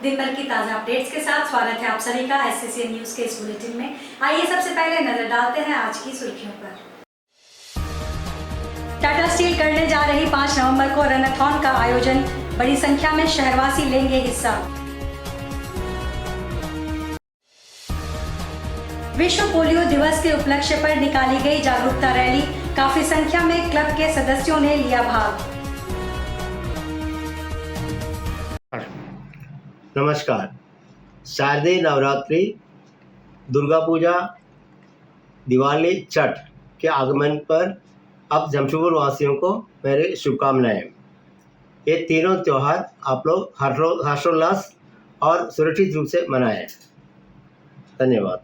दिन भर की ताजा अपडेट्स के साथ स्वागत है आप सभी का SCCN न्यूज के इस बुलेटिन में। आइए सबसे पहले नजर डालते हैं आज की सुर्खियों पर। टाटा स्टील करने जा रही 5 नवंबर को रनथॉन का आयोजन, बड़ी संख्या में शहरवासी लेंगे हिस्सा। विश्व पोलियो दिवस के उपलक्ष्य पर निकाली गई जागरूकता रैली, काफी संख्या में क्लब के सदस्यों ने लिया भाग। नमस्कार। शारदीय नवरात्रि, दुर्गा पूजा, दिवाली, छठ के आगमन पर अब जमशेदपुर वासियों को मेरे शुभकामनाएं। ये तीनों त्यौहार आप लोग हर्षोल्लास और सुरक्षित रूप से मनाएं। धन्यवाद।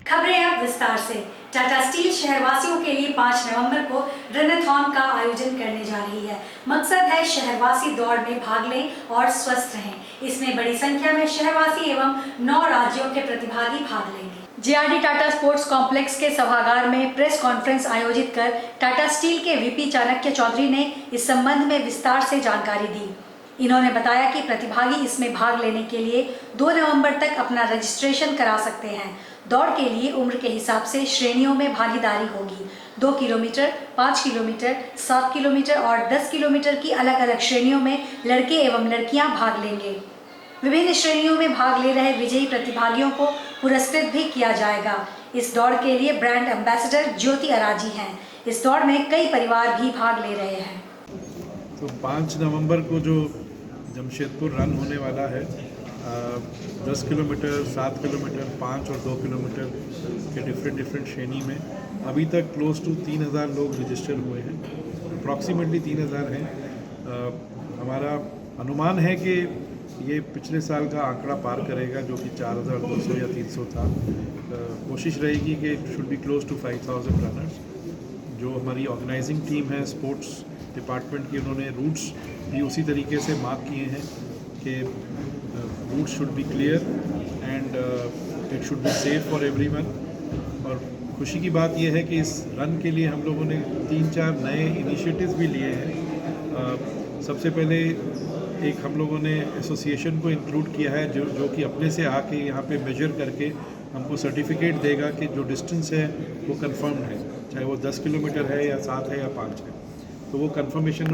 खबरें अब विस्तार से। टाटा स्टील शहरवासियों के लिए 5 नवंबर को रनथॉन का आयोजन करने जा रही है। मकसद है शहरवासी दौड़ में भाग लें और स्वस्थ रहें। इसमें बड़ी संख्या में शहरवासी एवं 9 राज्यों के प्रतिभागी भाग लेंगे। JRD टाटा स्पोर्ट्स कॉम्प्लेक्स के सभागार में प्रेस कॉन्फ्रेंस आयोजित कर टाटा स्टील के VP चाणक्य चौधरी ने इस संबंध में विस्तार से जानकारी दी। इन्होंने बताया कि प्रतिभागी इसमें भाग लेने के लिए 2 नवंबर तक अपना रजिस्ट्रेशन करा सकते हैं। दौड़ के लिए उम्र के हिसाब से श्रेणियों में भागीदारी होगी। 2 किलोमीटर, 5 किलोमीटर, 7 किलोमीटर और 10 किलोमीटर की अलग अलग श्रेणियों में लड़के एवं लड़कियां भाग लेंगे। विभिन्न श्रेणियों में भाग ले रहे विजयी प्रतिभागियों को पुरस्कृत भी किया जाएगा। इस दौड़ के लिए ब्रांड एम्बेसडर ज्योति अराजी हैं। इस दौड़ में कई परिवार भी भाग ले रहे हैं। तो 5 नवंबर को जो जमशेदपुर रन होने वाला है, 10 किलोमीटर, 7 किलोमीटर, 5 और 2 किलोमीटर के डिफरेंट श्रेणी में अभी तक क्लोज टू 3000 लोग रजिस्टर हुए हैं। अप्रॉक्सीमेटली 3000 हैं। हमारा अनुमान है कि ये पिछले साल का आंकड़ा पार करेगा, जो कि 4200 या 300 था। कोशिश रहेगी कि should be close to 5000 runners. जो हमारी ऑर्गेनाइजिंग टीम है स्पोर्ट्स डिपार्टमेंट की, उन्होंने रूट्स भी उसी तरीके से मार्क किए हैं कि route should be clear and it should be safe for everyone. और खुशी की बात यह है कि इस रन के लिए हम लोगों ने 3-4 नए इनिशिएटिव्स भी लिए हैं। सबसे पहले एक हम लोगों ने एसोसिएशन को इंक्लूड किया है, जो कि अपने से आके यहाँ पे मेजर करके हमको सर्टिफिकेट देगा कि जो डिस्टेंस है वो कंफर्म है, चाहे वो 10 किलोमीटर है या 7 है या 5 है। तो वो कंफर्मेशन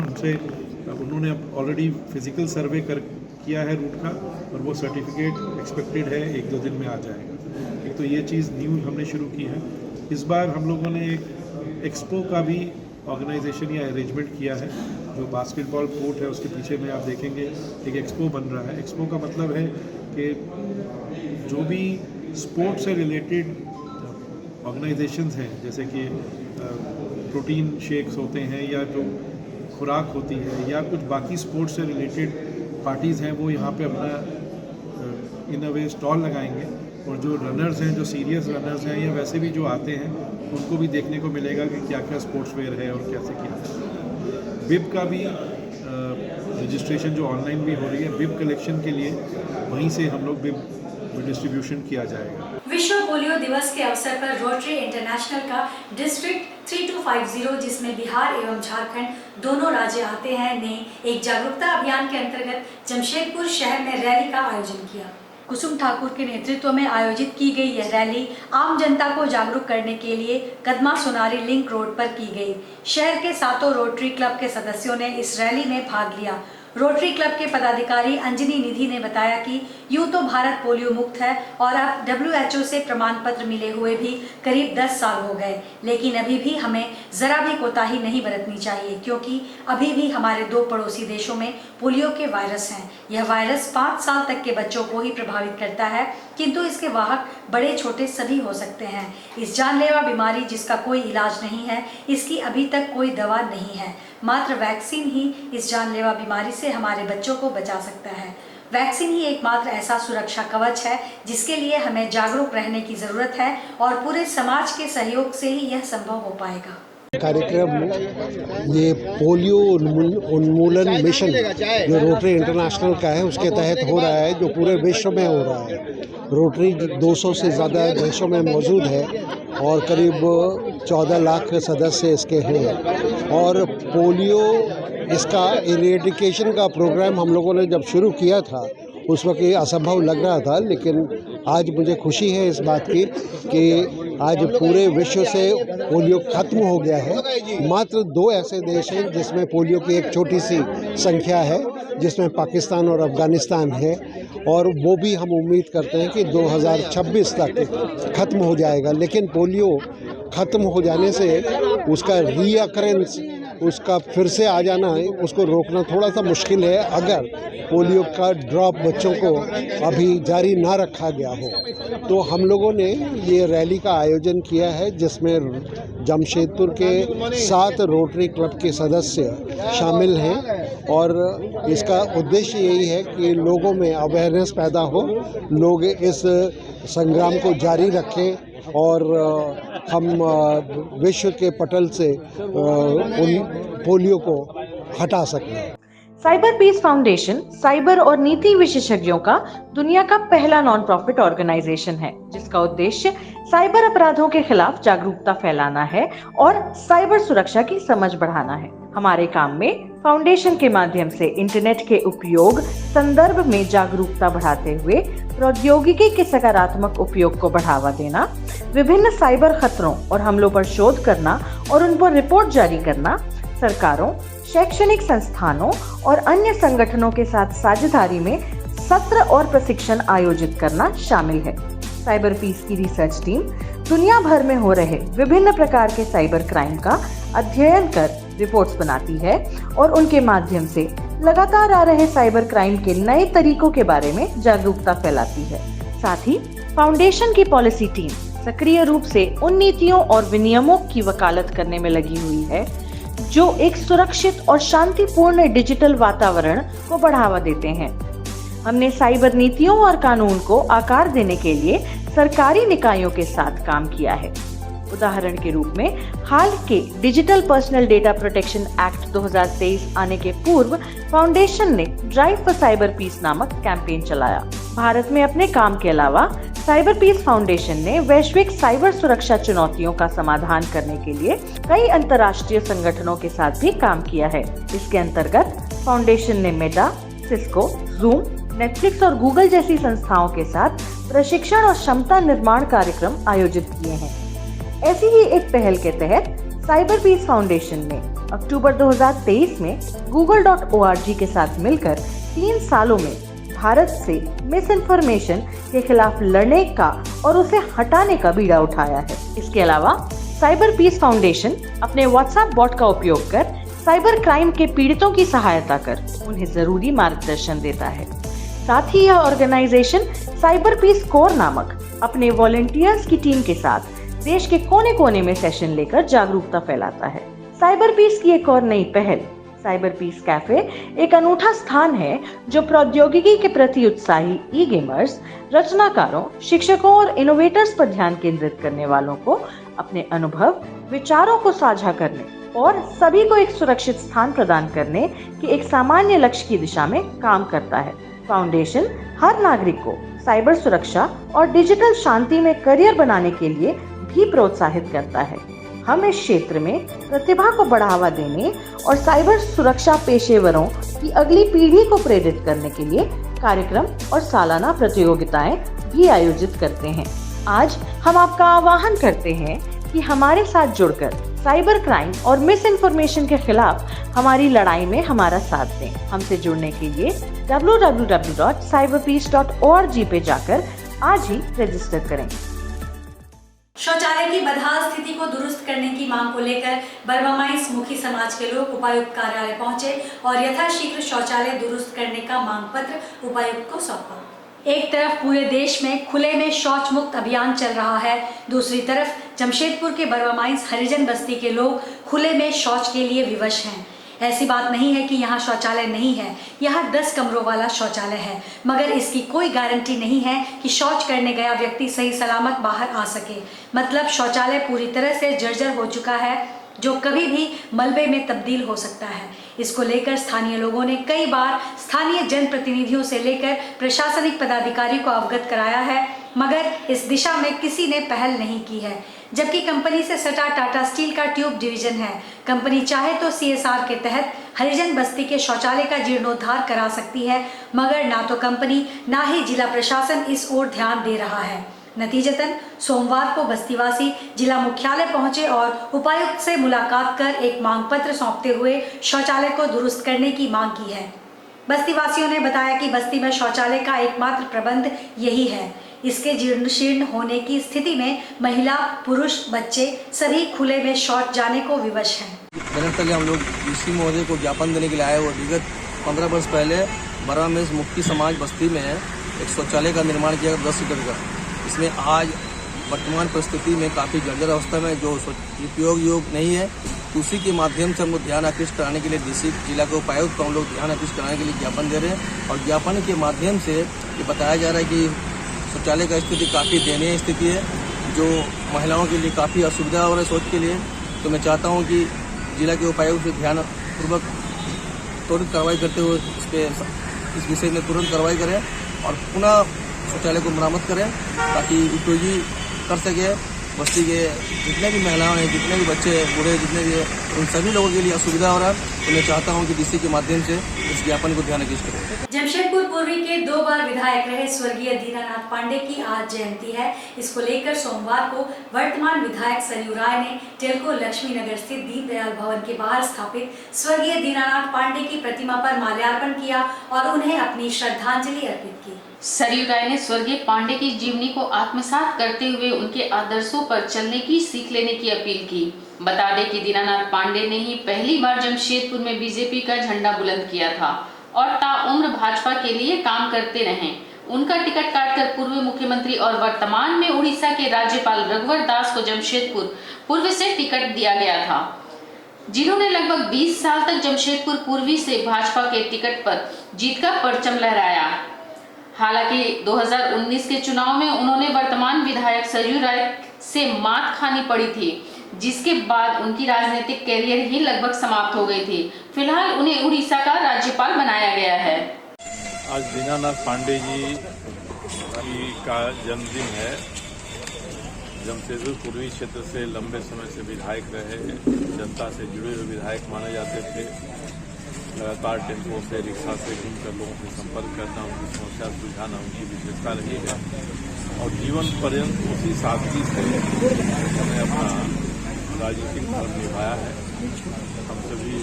उन्होंने ऑलरेडी फिज़िकल सर्वे किया है रूट का, और वो सर्टिफिकेट एक्सपेक्टेड है 1-2 दिन में आ जाएगा। एक तो ये चीज़ न्यू हमने शुरू की है। इस बार हम लोगों ने एक एक्सपो का भी ऑर्गेनाइजेशन या अरेंजमेंट किया है। जो बास्केटबॉल कोर्ट है उसके पीछे में आप देखेंगे एक एक्सपो बन रहा है। एक्सपो का मतलब है कि जो भी स्पोर्ट्स से रिलेटेड ऑर्गेनाइजेशंस हैं, जैसे कि प्रोटीन शेक्स होते हैं या जो खुराक होती है या कुछ बाकी स्पोर्ट्स से रिलेटेड पार्टीज़ हैं, वो यहाँ पे अपना इन अ वे स्टॉल लगाएंगे। और जो रनर्स हैं, जो सीरियस रनर्स हैं या वैसे भी जो आते हैं, उनको भी देखने को मिलेगा कि क्या क्या स्पोर्ट्स वेयर है और कैसे क्या है। बिब का भी रजिस्ट्रेशन जो ऑनलाइन भी हो रही है, बिब कलेक्शन के लिए वहीं से हम लोग बिब डिस्ट्रीब्यूशन किया जाएगा। विश्व पोलियो दिवस के अवसर पर रोटरी इंटरनेशनल का डिस्ट्रिक्ट 3250, जिसमें बिहार एवं झारखंड दोनों राज्य आते हैं, ने एक जागरूकता अभियान के अंतर्गत जमशेदपुर शहर में रैली का आयोजन किया। कुसुम ठाकुर के नेतृत्व में आयोजित की गई यह रैली आम जनता को जागरूक करने के लिए कदमा सोनारी लिंक रोड पर की गई। शहर के 7 रोटरी क्लब के सदस्यों ने इस रैली में भाग लिया। रोटरी क्लब के पदाधिकारी अंजनी निधि ने बताया कि यूं तो भारत पोलियो मुक्त है और अब WHO से प्रमाण पत्र मिले हुए भी करीब 10 साल हो गए, लेकिन अभी भी हमें जरा भी कोताही नहीं बरतनी चाहिए, क्योंकि अभी भी हमारे 2 पड़ोसी देशों में पोलियो के वायरस हैं। यह वायरस 5 साल तक के बच्चों को ही प्रभावित करता है, किंतु इसके वाहक बड़े छोटे सभी हो सकते हैं। इस जानलेवा बीमारी जिसका कोई इलाज नहीं है, इसकी अभी तक कोई दवा नहीं है। मात्र वैक्सीन ही इस जानलेवा बीमारी से हमारे बच्चों को बचा सकता है। वैक्सीन ही एकमात्र ऐसा सुरक्षा कवच है जिसके लिए हमें जागरूक रहने की जरूरत है, और पूरे समाज के सहयोग से ही यह संभव हो पाएगा। कार्यक्रम ये पोलियो उन्मूलन मिशन जो रोटरी इंटरनेशनल का है उसके तहत हो रहा है, जो पूरे विश्व में हो रहा है। रोटरी 200 से ज़्यादा देशों में मौजूद है और करीब 14 लाख सदस्य इसके हैं। और पोलियो इसका इरेडिकेशन का प्रोग्राम हम लोगों ने जब शुरू किया था उस वक्त ये असंभव लग रहा था, लेकिन आज मुझे खुशी है इस बात की कि आज पूरे विश्व से पोलियो खत्म हो गया है। मात्र 2 ऐसे देश हैं जिसमें पोलियो की एक छोटी सी संख्या है, जिसमें पाकिस्तान और अफ़गानिस्तान है, और वो भी हम उम्मीद करते हैं कि 2026 तक ख़त्म हो जाएगा। लेकिन पोलियो ख़त्म हो जाने से उसका रीअकरेंस, उसका फिर से आ जाना है, उसको रोकना थोड़ा सा मुश्किल है अगर पोलियो का ड्रॉप बच्चों को अभी जारी ना रखा गया हो। तो हम लोगों ने ये रैली का आयोजन किया है जिसमें जमशेदपुर के 7 रोटरी क्लब के सदस्य शामिल हैं, और इसका उद्देश्य यही है कि लोगों में अवेयरनेस पैदा हो, लोग इस संग्राम को जारी रखें और हम विश्व के पटल से उन पोलियो को हटा सकें। साइबर पीस फाउंडेशन साइबर और नीति विशेषज्ञों का दुनिया का पहला नॉन प्रॉफिट ऑर्गेनाइजेशन है, जिसका उद्देश्य साइबर अपराधों के खिलाफ जागरूकता फैलाना है और साइबर सुरक्षा की समझ बढ़ाना है। हमारे काम में फाउंडेशन के माध्यम से इंटरनेट के उपयोग संदर्भ में जागरूकता बढ़ाते हुए प्रौद्योगिकी के सकारात्मक उपयोग को बढ़ावा देना, विभिन्न साइबर खतरों और हमलों पर शोध करना और उन पर रिपोर्ट जारी करना, सरकारों, शैक्षणिक संस्थानों और अन्य संगठनों के साथ साझेदारी में सत्र और प्रशिक्षण आयोजित करना शामिल है। साइबर पीस की रिसर्च टीम दुनिया भर में हो रहे विभिन्न प्रकार के साइबर क्राइम का अध्ययन कर रिपोर्ट्स बनाती है और उनके माध्यम से लगातार आ रहे साइबर क्राइम के नए तरीकों के बारे में जागरूकता फैलाती है। साथ ही फाउंडेशन की पॉलिसी टीम सक्रिय रूप से उन नीतियों और विनियमों की वकालत करने में लगी हुई है जो एक सुरक्षित और शांतिपूर्ण डिजिटल वातावरण को बढ़ावा देते हैं। हमने साइबर नीतियों और कानून को आकार देने के लिए सरकारी निकायों के साथ काम किया है। उदाहरण के रूप में हाल के digital personal data protection act 2023 आने के पूर्व फाउंडेशन ने ड्राइव फॉर साइबर पीस नामक कैंपेन चलाया। भारत में अपने काम के अलावा साइबर पीस फाउंडेशन ने वैश्विक साइबर सुरक्षा चुनौतियों का समाधान करने के लिए कई अंतर्राष्ट्रीय संगठनों के साथ भी काम किया है। इसके अंतर्गत फाउंडेशन ने मेटा, सिस्को, जूम, नेटफ्लिक्स और गूगल जैसी संस्थाओं के साथ प्रशिक्षण और क्षमता निर्माण कार्यक्रम आयोजित किए हैं। ऐसी ही एक पहल के तहत साइबर पीस फाउंडेशन ने अक्टूबर 2023 में google.org के साथ मिलकर 3 सालों में भारत से मिस इन्फॉर्मेशन के खिलाफ लड़ने का और उसे हटाने का बीड़ा उठाया है। इसके अलावा साइबर पीस फाउंडेशन अपने व्हाट्सएप बॉट का उपयोग कर साइबर क्राइम के पीड़ितों की सहायता कर उन्हें जरूरी मार्गदर्शन देता है। साथ ही यह ऑर्गेनाइजेशन साइबर पीस कोर नामक अपने वॉलंटियर्स की टीम के साथ देश के कोने कोने में सेशन लेकर जागरूकता फैलाता है। साइबर पीस की एक और नई पहल साइबर पीस कैफे एक अनूठा स्थान है जो प्रौद्योगिकी के प्रति उत्साही ई गेमर्स, रचनाकारों, शिक्षकों और इनोवेटर्स पर ध्यान केंद्रित करने वालों को अपने अनुभव, विचारों को साझा करने और सभी को एक सुरक्षित स्थान प्रदान करने के एक सामान्य लक्ष्य की दिशा में काम करता है। फाउंडेशन हर नागरिक को साइबर सुरक्षा और डिजिटल शांति में करियर बनाने के लिए भी प्रोत्साहित करता है। हम इस क्षेत्र में प्रतिभा को बढ़ावा देने और साइबर सुरक्षा पेशेवरों की अगली पीढ़ी को प्रेरित करने के लिए कार्यक्रम और सालाना प्रतियोगिताएं भी आयोजित करते हैं। आज हम आपका आह्वान करते हैं कि हमारे साथ जुड़कर साइबर क्राइम और मिस इन्फॉर्मेशन के खिलाफ हमारी लड़ाई में हमारा साथ दें। हमसे जुड़ने के लिए www.cyberpeace.org पे जाकर आज ही रजिस्टर करें। शौचालय की बदहाल स्थिति को दुरुस्त करने की मांग को लेकर बर्मामाइस मुखी समाज के लोग उपायुक्त कार्यालय पहुंचे और यथाशीघ्र शौचालय दुरुस्त करने का मांग पत्र उपायुक्त को सौंपा। एक तरफ पूरे देश में खुले में शौच मुक्त अभियान चल रहा है, दूसरी तरफ जमशेदपुर के बर्मामाइस हरिजन बस्ती के लोग खुले में शौच के लिए विवश हैं। ऐसी बात नहीं है कि यहाँ शौचालय नहीं है, यहाँ 10 कमरों वाला शौचालय है, मगर इसकी कोई गारंटी नहीं है कि शौच करने गया व्यक्ति सही सलामत बाहर आ सके। मतलब शौचालय पूरी तरह से जर्जर हो चुका है, जो कभी भी मलबे में तब्दील हो सकता है। इसको लेकर स्थानीय लोगों ने कई बार स्थानीय जनप्रतिनिधियों से लेकर प्रशासनिक पदाधिकारी को अवगत कराया है, मगर इस दिशा में किसी ने पहल नहीं की है। जबकि कंपनी से सटा टाटा स्टील का ट्यूब डिवीजन है। कंपनी चाहे तो CSR के तहत हरिजन बस्ती के शौचालय का जीर्णोद्धार करा सकती है, मगर ना तो कंपनी ना ही जिला प्रशासन इस ओर ध्यान दे रहा है। नतीजतन सोमवार को बस्तीवासी जिला मुख्यालय पहुंचे और उपायुक्त से मुलाकात कर एक मांग पत्र सौंपते हुए शौचालय को दुरुस्त करने की मांग की है। बस्तीवासियों ने बताया कि बस्ती में शौचालय का एकमात्र प्रबंध यही है। इसके जीर्ण शीर्ण होने की स्थिति में महिला, पुरुष, बच्चे सभी खुले में शौच जाने को विवश हैं। दरअसल हम लोग डीसी महोदय को ज्ञापन देने के लिए आए हुए। विगत 15 वर्ष पहले बरा में मुक्ति समाज बस्ती में एक शौचालय का निर्माण किया 10 एकड़ का। इसमें आज वर्तमान परिस्थिति में काफ़ी जर्जर अवस्था में जो उपयोग योग नहीं है, उसी के माध्यम से हम लोग ध्यान आकृष्ट कराने के लिए डीसी जिला के उपायुक्त को हम लोग ध्यान आकृष्ट कराने के लिए ज्ञापन दे रहे हैं। और ज्ञापन के माध्यम से ये बताया जा रहा है कि शौचालय का स्थिति काफ़ी दयनीय स्थिति है, जो महिलाओं के लिए काफ़ी असुविधा हो रहा है शौच के लिए। तो मैं चाहता हूँ कि जिला के उपायुक्त से ध्यानपूर्वक त्वरित कार्रवाई करते हुए इस विषय में तुरंत कार्रवाई करें और पुनः शौचालय को मरम्मत करें, ताकि उपयोगी कर सके। बस्ती के जितने भी महिलाएं हैं, जितने भी बच्चे, बूढ़े, जितने भी हैं, उन सभी लोगों के लिए असुविधा हो रहा है। तो मैं चाहता हूं कि डीसी के माध्यम से इस ज्ञापन को ध्यान आकृष्ट करें। जमशेदपुर पूर्वी के 2 बार विधायक रहे स्वर्गीय दीनानाथ पांडे की आज जयंती है। इसको लेकर सोमवार को वर्तमान विधायक सरयू राय ने टेल्को लक्ष्मी नगर स्थित दीनदयाल भवन के बाहर स्थापित स्वर्गीय दीनानाथ पांडे की प्रतिमा पर माल्यार्पण किया और उन्हें अपनी श्रद्धांजलि अर्पित की। सरयू राय ने स्वर्गीय पांडे की जीवनी को आत्मसात करते हुए उनके आदर्शों पर चलने की सीख लेने की अपील की। बता दें कि दीनानाथ पांडे ने ही पहली बार जमशेदपुर में बीजेपी का झंडा बुलंद किया था और ताउम्र भाजपा के लिए काम करते रहे। उनका टिकट काटकर पूर्व मुख्यमंत्री और वर्तमान में उड़ीसा के राज्यपाल रघुवर दास को जमशेदपुर पूर्व से टिकट दिया गया था, जिन्होंने लगभग 20 साल तक जमशेदपुर पूर्वी से भाजपा के टिकट पर जीत का परचम लहराया। हालांकि 2019 के चुनाव में उन्होंने वर्तमान विधायक सरयू राय से मात खानी पड़ी थी, जिसके बाद उनकी राजनीतिक कैरियर ही लगभग समाप्त हो गई थी। फिलहाल उन्हें उड़ीसा का राज्यपाल बनाया गया है। आज दीनानाथ पांडे जी का जन्मदिन है। जमशेदपुर पूर्वी क्षेत्र से लंबे समय से विधायक रहे, जनता से जुड़े हुए विधायक माने जाते थे। लगातार टेम्पो से, रिक्शा से घूमकर लोगों से संपर्क करना, उनकी समस्या सुलझाना उनकी विशेषता रही है। और जीवन पर्यंत उसी सादगी से उन्होंने अपना राजनीतिक धर्म निभाया है। हम सभी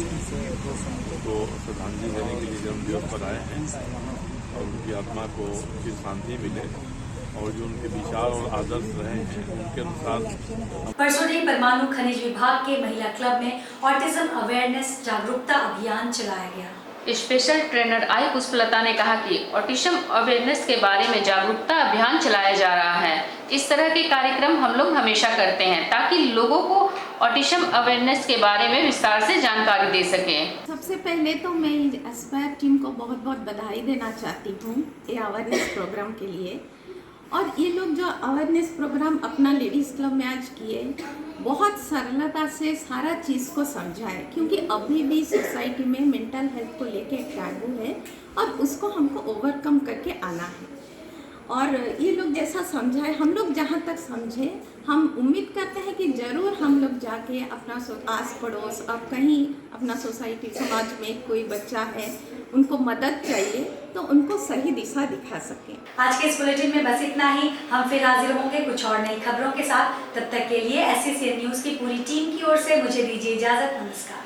को श्रद्धांजलि देने के लिए जन्मदिवस पर आए हैं और उनकी आत्मा को चिर शांति मिले और जो उनके विचार और आदर्श रहे हैं उनके अनुसार। परसों परमाणु खनिज विभाग के महिला क्लब में ऑटिज्म अवेयरनेस जागरूकता अभियान चलाया गया। स्पेशल ट्रेनर आई पुष्पलता ने कहा कि ऑटिज्म अवेयरनेस के बारे में जागरूकता अभियान चलाया जा रहा है। इस तरह के कार्यक्रम हम लोग हमेशा करते हैं ताकि लोगों को ऑटिज्म अवेयरनेस के बारे में विस्तार से जानकारी दे सकें। सबसे पहले तो मैं एस्पायर टीम को बहुत बहुत बधाई देना चाहती हूँ ये अवेयरनेस प्रोग्राम के लिए। और ये लोग जो अवेयरनेस प्रोग्राम अपना लेडीज़ क्लब में आज किए, बहुत सरलता से सारा चीज़ को समझाए, क्योंकि अभी भी सोसाइटी में मेंटल हेल्थ को लेके टैबू है और उसको हमको ओवरकम करके आना है। और ये लोग जैसा समझाए, हम लोग जहाँ तक समझे, हम उम्मीद करते हैं कि ज़रूर हम लोग जाके अपना आस पड़ोस और कहीं अपना सोसाइटी समाज में कोई बच्चा है उनको मदद चाहिए तो उनको सही दिशा दिखा सकें। आज के इस बुलेटिन में बस इतना ही। हम फिर हाजिर होंगे कुछ और नई खबरों के साथ। तब तक के लिए SCCN न्यूज़ की पूरी टीम की ओर से मुझे दीजिए इजाज़त। नमस्कार।